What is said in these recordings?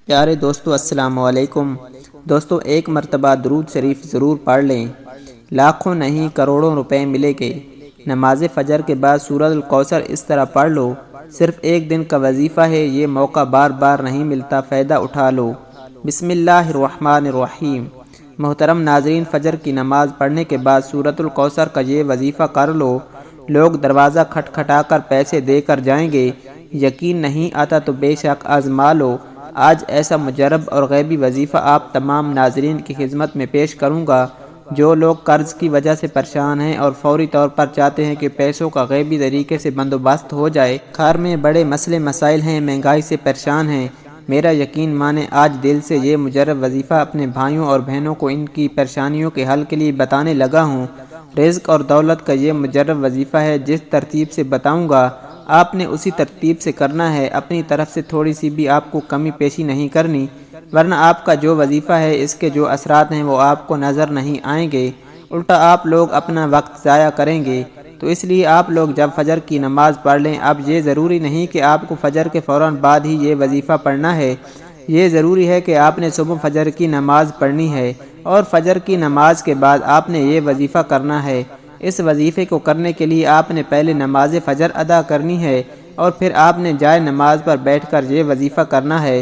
پیارے دوستو السلام علیکم۔ دوستو ایک مرتبہ درود شریف ضرور پڑھ لیں، لاکھوں نہیں کروڑوں روپے ملے گے۔ نماز فجر کے بعد سورۃ الکوثر اس طرح پڑھ لو، صرف ایک دن کا وظیفہ ہے، یہ موقع بار بار نہیں ملتا، فائدہ اٹھا لو۔ بسم اللہ الرحمن الرحیم۔ محترم ناظرین، فجر کی نماز پڑھنے کے بعد سورۃ الکوثر کا یہ وظیفہ کر لو، لوگ دروازہ کھٹکھٹا کر پیسے دے کر جائیں گے، یقین نہیں آتا تو بے شک آزما لو۔ آج ایسا مجرب اور غیبی وظیفہ آپ تمام ناظرین کی خدمت میں پیش کروں گا جو لوگ قرض کی وجہ سے پریشان ہیں اور فوری طور پر چاہتے ہیں کہ پیسوں کا غیبی طریقے سے بندوبست ہو جائے۔ گھر میں بڑے مسئلے مسائل ہیں، مہنگائی سے پریشان ہیں۔ میرا یقین مانیں، آج دل سے یہ مجرب وظیفہ اپنے بھائیوں اور بہنوں کو ان کی پریشانیوں کے حل کے لیے بتانے لگا ہوں۔ رزق اور دولت کا یہ مجرب وظیفہ ہے، جس ترتیب سے بتاؤں گا آپ نے اسی ترتیب سے کرنا ہے، اپنی طرف سے تھوڑی سی بھی آپ کو کمی پیشی نہیں کرنی، ورنہ آپ کا جو وظیفہ ہے اس کے جو اثرات ہیں وہ آپ کو نظر نہیں آئیں گے، الٹا آپ لوگ اپنا وقت ضائع کریں گے۔ تو اس لیے آپ لوگ جب فجر کی نماز پڑھ لیں، اب یہ ضروری نہیں کہ آپ کو فجر کے فوراً بعد ہی یہ وظیفہ پڑھنا ہے، یہ ضروری ہے کہ آپ نے صبح فجر کی نماز پڑھنی ہے اور فجر کی نماز کے بعد آپ نے یہ وظیفہ کرنا ہے۔ اس وظیفے کو کرنے کے لیے آپ نے پہلے نماز فجر ادا کرنی ہے اور پھر آپ نے جائے نماز پر بیٹھ کر یہ وظیفہ کرنا ہے۔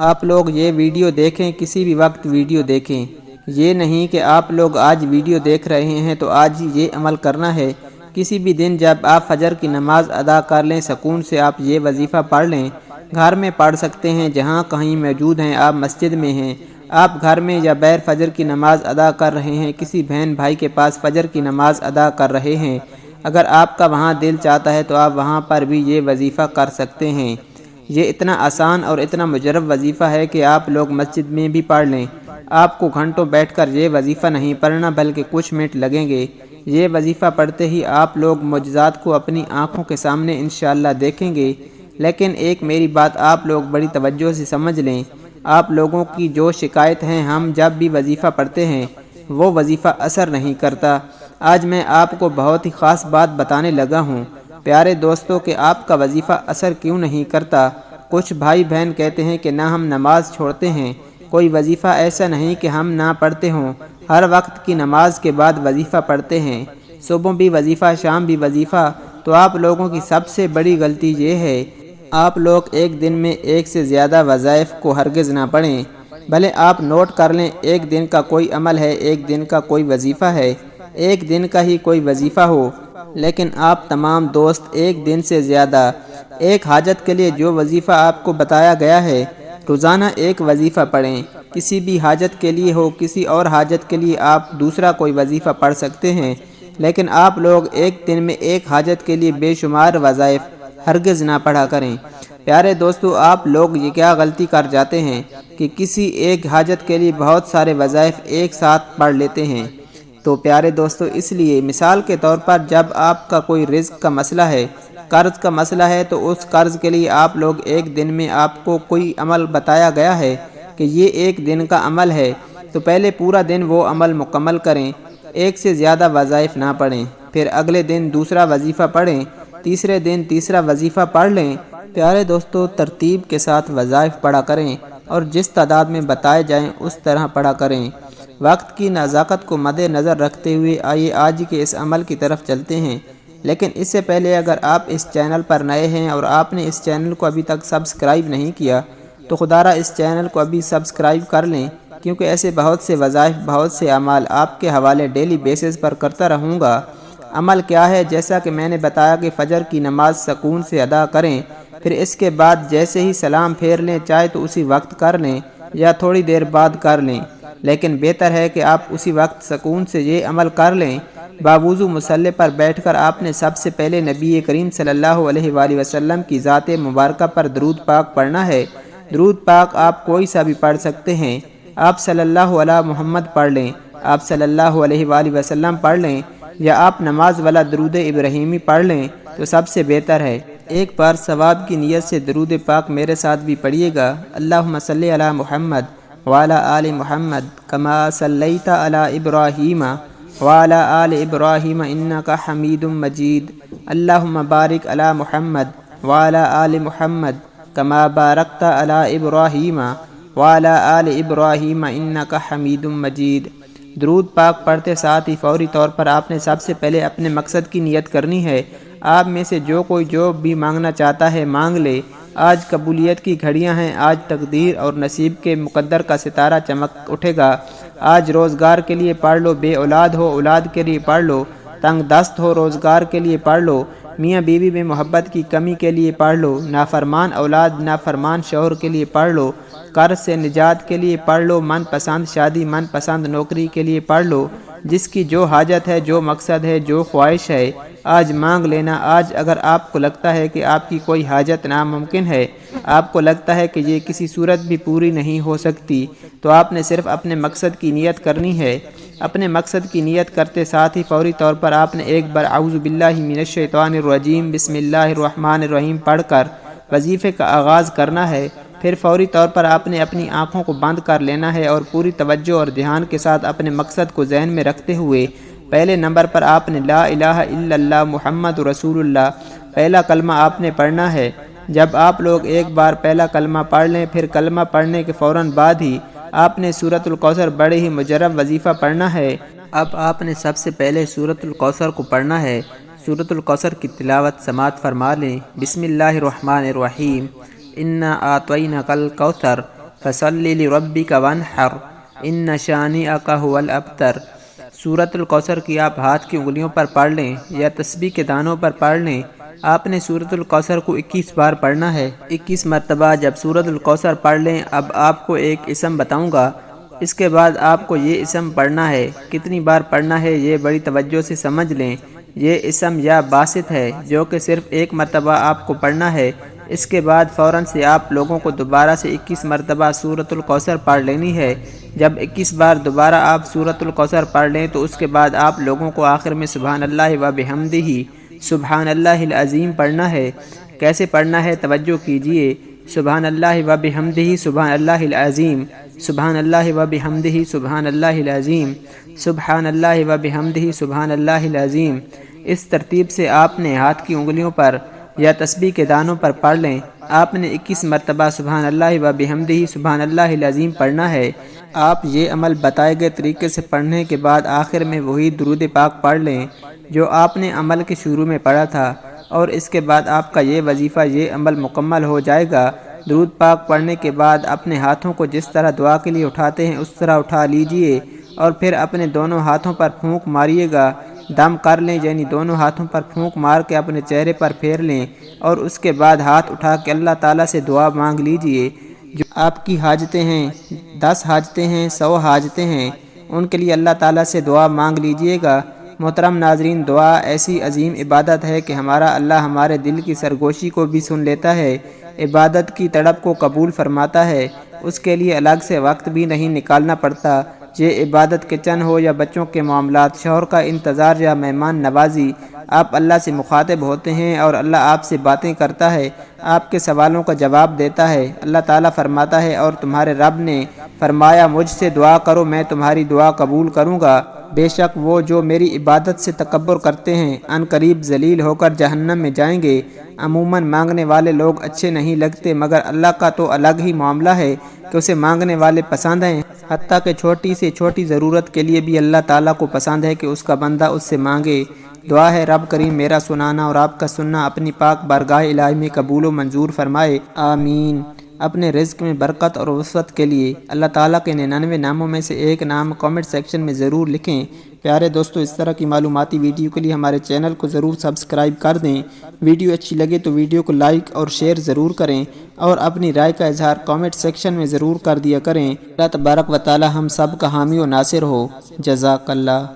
آپ لوگ یہ ویڈیو دیکھیں، کسی بھی وقت ویڈیو دیکھیں، یہ نہیں کہ آپ لوگ آج ویڈیو دیکھ رہے ہیں تو آج ہی یہ عمل کرنا ہے۔ کسی بھی دن جب آپ فجر کی نماز ادا کر لیں، سکون سے آپ یہ وظیفہ پڑھ لیں۔ گھر میں پڑھ سکتے ہیں، جہاں کہیں موجود ہیں، آپ مسجد میں ہیں، آپ گھر میں یا بغیر فجر کی نماز ادا کر رہے ہیں، کسی بہن بھائی کے پاس فجر کی نماز ادا کر رہے ہیں، اگر آپ کا وہاں دل چاہتا ہے تو آپ وہاں پر بھی یہ وظیفہ کر سکتے ہیں۔ یہ اتنا آسان اور اتنا مجرب وظیفہ ہے کہ آپ لوگ مسجد میں بھی پڑھ لیں۔ آپ کو گھنٹوں بیٹھ کر یہ وظیفہ نہیں پڑھنا، بلکہ کچھ منٹ لگیں گے۔ یہ وظیفہ پڑھتے ہی آپ لوگ معجزات کو اپنی آنکھوں کے سامنے انشاءاللہ دیکھیں گے۔ لیکن ایک میری بات آپ لوگ بڑی توجہ سے سمجھ لیں، آپ لوگوں کی جو شکایت ہے، ہم جب بھی وظیفہ پڑھتے ہیں وہ وظیفہ اثر نہیں کرتا۔ آج میں آپ کو بہت ہی خاص بات بتانے لگا ہوں پیارے دوستوں کہ آپ کا وظیفہ اثر کیوں نہیں کرتا۔ کچھ بھائی بہن کہتے ہیں کہ نہ ہم نماز چھوڑتے ہیں، کوئی وظیفہ ایسا نہیں کہ ہم نہ پڑھتے ہوں، ہر وقت کی نماز کے بعد وظیفہ پڑھتے ہیں، صبح بھی وظیفہ، شام بھی وظیفہ۔ تو آپ لوگوں کی سب سے بڑی غلطی یہ ہے، آپ لوگ ایک دن میں ایک سے زیادہ وظائف کو ہرگز نہ پڑھیں۔ بھلے آپ نوٹ کر لیں، ایک دن کا کوئی عمل ہے، ایک دن کا کوئی وظیفہ ہے، ایک دن کا ہی کوئی وظیفہ ہو، لیکن آپ تمام دوست ایک دن سے زیادہ ایک حاجت کے لیے جو وظیفہ آپ کو بتایا گیا ہے، روزانہ ایک وظیفہ پڑھیں۔ کسی بھی حاجت کے لیے ہو، کسی اور حاجت کے لیے آپ دوسرا کوئی وظیفہ پڑھ سکتے ہیں، لیکن آپ لوگ ایک دن میں ایک حاجت کے لیے بے شمار وظائف ہرگز نہ پڑھا کریں۔ پیارے دوستو، آپ لوگ یہ کیا غلطی کر جاتے ہیں کہ کسی ایک حاجت کے لیے بہت سارے وظائف ایک ساتھ پڑھ لیتے ہیں۔ تو پیارے دوستو، اس لیے مثال کے طور پر جب آپ کا کوئی رزق کا مسئلہ ہے، قرض کا مسئلہ ہے، تو اس قرض کے لیے آپ لوگ ایک دن میں آپ کو کوئی عمل بتایا گیا ہے کہ یہ ایک دن کا عمل ہے، تو پہلے پورا دن وہ عمل مکمل کریں، ایک سے زیادہ وظائف نہ پڑھیں، پھر اگلے دن دوسرا وظیفہ پڑھیں، تیسرے دن تیسرا وظیفہ پڑھ لیں۔ پیارے دوستو، ترتیب کے ساتھ وظائف پڑھا کریں اور جس تعداد میں بتائے جائیں اس طرح پڑھا کریں۔ وقت کی نزاکت کو مد نظر رکھتے ہوئے آئیے آج کے اس عمل کی طرف چلتے ہیں، لیکن اس سے پہلے اگر آپ اس چینل پر نئے ہیں اور آپ نے اس چینل کو ابھی تک سبسکرائب نہیں کیا تو خدا را اس چینل کو ابھی سبسکرائب کر لیں، کیونکہ ایسے بہت سے وظائف، بہت سے اعمال آپ کے حوالے ڈیلی بیسز پر کرتا رہوں گا۔ عمل کیا ہے؟ جیسا کہ میں نے بتایا کہ فجر کی نماز سکون سے ادا کریں، پھر اس کے بعد جیسے ہی سلام پھیر لیں، چاہے تو اسی وقت کر لیں یا تھوڑی دیر بعد کر لیں، لیکن بہتر ہے کہ آپ اسی وقت سکون سے یہ عمل کر لیں۔ باوضو مصلی پر بیٹھ کر آپ نے سب سے پہلے نبی کریم صلی اللہ علیہ وآلہ وسلم کی ذات مبارکہ پر درود پاک پڑھنا ہے۔ درود پاک آپ کوئی سا بھی پڑھ سکتے ہیں، آپ صلی اللہ علیہ محمد پڑھ لیں، آپ صلی اللہ علیہ وآلہ وسلم پڑھ لیں، یا آپ نماز والا درود ابراہیمی پڑھ لیں تو سب سے بہتر ہے۔ ایک بار ثواب کی نیت سے درود پاک میرے ساتھ بھی پڑھیے گا۔ اللہم صلی علی محمد وعلی آل محمد کما صلیت علی ابراہیم وعلی آل ابراہیم انک حمید مجید۔ اللہم بارک علی محمد وعلی آل محمد کما بارکت علی ابراہیم وعلی آل ابراہیم انک حمید مجید۔ درود پاک پڑھتے ساتھ ہی فوری طور پر آپ نے سب سے پہلے اپنے مقصد کی نیت کرنی ہے۔ آپ میں سے جو کوئی جو بھی مانگنا چاہتا ہے مانگ لے۔ آج قبولیت کی گھڑیاں ہیں، آج تقدیر اور نصیب کے مقدر کا ستارہ چمک اٹھے گا۔ آج روزگار کے لیے پڑھ لو، بے اولاد ہو اولاد کے لیے پڑھ لو، تنگ دست ہو روزگار کے لیے پڑھ لو، میاں بیوی میں محبت کی کمی کے لیے پڑھ لو، نافرمان اولاد نافرمان شوہر کے لیے پڑھ لو، قرض سے نجات کے لیے پڑھ لو، من پسند شادی من پسند نوکری کے لیے پڑھ لو۔ جس کی جو حاجت ہے، جو مقصد ہے، جو خواہش ہے، آج مانگ لینا۔ آج اگر آپ کو لگتا ہے کہ آپ کی کوئی حاجت ناممکن ہے، آپ کو لگتا ہے کہ یہ کسی صورت بھی پوری نہیں ہو سکتی، تو آپ نے صرف اپنے مقصد کی نیت کرنی ہے۔ اپنے مقصد کی نیت کرتے ساتھ ہی فوری طور پر آپ نے ایک بار اعوذ باللہ من الشیطان الرجیم بسم اللہ الرحمن الرحیم پڑھ کر وظیفے کا آغاز کرنا ہے۔ پھر فوری طور پر آپ نے اپنی آنکھوں کو بند کر لینا ہے اور پوری توجہ اور دھیان کے ساتھ اپنے مقصد کو ذہن میں رکھتے ہوئے پہلے نمبر پر آپ نے لا الہ الا اللہ محمد رسول اللہ پہلا کلمہ آپ نے پڑھنا ہے۔ جب آپ لوگ ایک بار پہلا کلمہ پڑھ لیں، پھر کلمہ پڑھنے کے فوراً بعد ہی آپ نے سورۃ الکوثر بڑے ہی مجرب وظیفہ پڑھنا ہے۔ اب آپ نے سب سے پہلے سورۃ الکوثر کو پڑھنا ہے۔ سورۃ الکوثر کی تلاوت سماعت فرما لیں۔ بسم اللہ الرحمن الرحیم، انا اعطیناک الکوثر فصل لربک وانحر ان شانئک ھو الابتر۔ سورۃ الکوثر کی آپ ہاتھ کی انگلیوں پر پڑھ لیں یا تسبیح کے دانوں پر پڑھ لیں۔ آپ نے سورۃ الکوثر کو 21 بار پڑھنا ہے، 21 مرتبہ۔ جب سورۃ الکوثر پڑھ لیں، اب آپ کو ایک اسم بتاؤں گا، اس کے بعد آپ کو یہ اسم پڑھنا ہے۔ کتنی بار پڑھنا ہے یہ بڑی توجہ سے سمجھ لیں۔ یہ اسم یا باسط ہے جو کہ صرف ایک مرتبہ آپ کو پڑھنا ہے۔ اس کے بعد فوراً سے آپ لوگوں کو دوبارہ سے 21 مرتبہ سورۃ الکوثر پڑھ لینی ہے۔ جب 21 بار دوبارہ آپ سورۃ الکوثر پڑھ لیں تو اس کے بعد آپ لوگوں کو آخر میں سبحان اللہ و بحمدہ سبحان اللہ العظیم پڑھنا ہے۔ کیسے پڑھنا ہے توجہ کیجئے۔ سبحان اللہ و بحمدہ سبحان اللہ العظیم، سبحان اللہ و بحمدہ سبحان اللہ العظیم، سبحان اللہ و بحمدہ سبحان اللہ العظیم۔ اس ترتیب سے آپ نے ہاتھ کی انگلیوں پر یا تسبیح کے دانوں پر پڑھ لیں۔ آپ نے 21 مرتبہ سبحان اللہ و بحمدہ سبحان اللہ العظیم پڑھنا ہے۔ آپ یہ عمل بتائے گئے طریقے سے پڑھنے کے بعد آخر میں وہی درود پاک پڑھ لیں جو آپ نے عمل کے شروع میں پڑھا تھا، اور اس کے بعد آپ کا یہ وظیفہ یہ عمل مکمل ہو جائے گا۔ درود پاک پڑھنے کے بعد اپنے ہاتھوں کو جس طرح دعا کے لیے اٹھاتے ہیں اس طرح اٹھا لیجئے اور پھر اپنے دونوں ہاتھوں پر پھونک ماریے گا۔ دم کر لیں، یعنی دونوں ہاتھوں پر پھونک مار کے اپنے چہرے پر پھیر لیں، اور اس کے بعد ہاتھ اٹھا کے اللہ تعالیٰ سے دعا مانگ لیجئے۔ جو آپ کی حاجتیں ہیں، 10 حاجتیں ہیں، 100 حاجتیں ہیں، ان کے لیے اللہ تعالیٰ سے دعا مانگ لیجئے گا۔ محترم ناظرین، دعا ایسی عظیم عبادت ہے کہ ہمارا اللہ ہمارے دل کی سرگوشی کو بھی سن لیتا ہے، عبادت کی تڑپ کو قبول فرماتا ہے۔ اس کے لیے الگ سے وقت بھی نہیں نکالنا پڑتا۔ یہ عبادت کچن ہو یا بچوں کے معاملات، شوہر کا انتظار یا مہمان نوازی، آپ اللہ سے مخاطب ہوتے ہیں اور اللہ آپ سے باتیں کرتا ہے، آپ کے سوالوں کا جواب دیتا ہے۔ اللہ تعالیٰ فرماتا ہے، اور تمہارے رب نے فرمایا مجھ سے دعا کرو میں تمہاری دعا قبول کروں گا۔ بے شک وہ جو میری عبادت سے تکبر کرتے ہیں ان قریب ذلیل ہو کر جہنم میں جائیں گے۔ عموماً مانگنے والے لوگ اچھے نہیں لگتے، مگر اللہ کا تو الگ ہی معاملہ ہے کہ اسے مانگنے والے پسند ہیں۔ حتیٰ کہ چھوٹی سے چھوٹی ضرورت کے لیے بھی اللہ تعالیٰ کو پسند ہے کہ اس کا بندہ اس سے مانگے۔ دعا ہے رب کریم میرا سنانا اور آپ کا سننا اپنی پاک بارگاہ الہی میں قبول و منظور فرمائے، آمین۔ اپنے رزق میں برکت اور وسعت کے لیے اللہ تعالیٰ کے 99 ناموں میں سے ایک نام کامنٹ سیکشن میں ضرور لکھیں۔ پیارے دوستو، اس طرح کی معلوماتی ویڈیو کے لیے ہمارے چینل کو ضرور سبسکرائب کر دیں۔ ویڈیو اچھی لگے تو ویڈیو کو لائک اور شیئر ضرور کریں، اور اپنی رائے کا اظہار کامنٹ سیکشن میں ضرور کر دیا کریں۔ اللہ تبارک و تعالی ہم سب کا حامی و ناصر ہو۔ جزاک اللہ۔